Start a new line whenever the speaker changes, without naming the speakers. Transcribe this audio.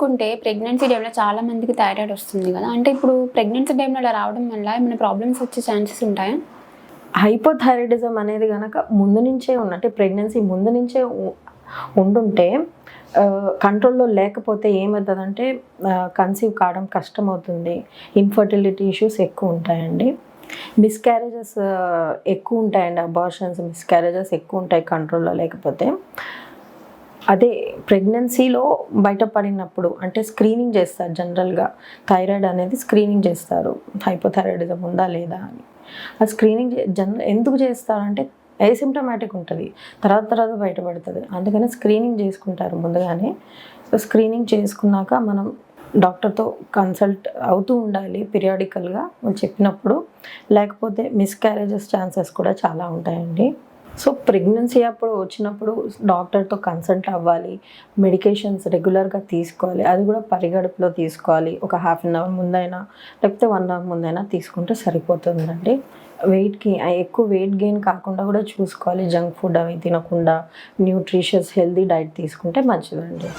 చూసుకుంటే ప్రెగ్నెన్సీ టైంలో చాలా మందికి థైరాయిడ్ వస్తుంది కదా, అంటే ఇప్పుడు ప్రెగ్నెన్సీ టైంలో అలా రావడం వల్ల ఏమైనా ప్రాబ్లమ్స్ వచ్చే ఛాన్సెస్ ఉంటాయా?
హైపోథైరాయిడిజం అనేది కనుక ముందు నుంచే అంటే ప్రెగ్నెన్సీ ముందు నుంచే ఉండుంటే కంట్రోల్లో లేకపోతే ఏమవుతుందంటే కన్సీవ్ కావడం కష్టమవుతుంది, ఇన్ఫర్టిలిటీ ఇష్యూస్ ఎక్కువ ఉంటాయండి, మిస్క్యారేజెస్ ఎక్కువ ఉంటాయండి, అబార్షన్స్ మిస్క్యారేజెస్ ఎక్కువ ఉంటాయి కంట్రోల్లో లేకపోతే. అదే ప్రెగ్నెన్సీలో బయటపడినప్పుడు అంటే స్క్రీనింగ్ చేస్తారు, జనరల్గా థైరాయిడ్ అనేది స్క్రీనింగ్ చేస్తారు హైపోథైరాయిడిజం ఉందా లేదా అని. ఆ స్క్రీనింగ్ ఎందుకు చేస్తారంటే ఏసిమ్టమాటిక్ ఉంటుంది, తర్వాత బయటపడుతుంది, అందుకని స్క్రీనింగ్ చేసుకుంటారు ముందుగానే. స్క్రీనింగ్ చేసుకున్నాక మనం డాక్టర్తో కన్సల్ట్ అవుతూ ఉండాలి పీరియాడికల్గా వాళ్ళు చెప్పినప్పుడు, లేకపోతే మిస్క్యారేజెస్ ఛాన్సెస్ కూడా చాలా ఉంటాయండి. సో ప్రెగ్నెన్సీ అప్పుడు వచ్చినప్పుడు డాక్టర్తో కన్సల్ట్ అవ్వాలి, మెడికేషన్స్ రెగ్యులర్గా తీసుకోవాలి, అది కూడా పరిగడుపులో తీసుకోవాలి. ఒక హాఫ్ అన్ అవర్ ముందైనా లేకపోతే 1 అవర్ ముందైనా తీసుకుంటే సరిపోతుందండి. ఎక్కువ వెయిట్ గెయిన్ కాకుండా కూడా చూసుకోవాలి, జంక్ ఫుడ్ అవి తినకుండా న్యూట్రిషియస్ హెల్తీ డైట్ తీసుకుంటే మంచిదండి.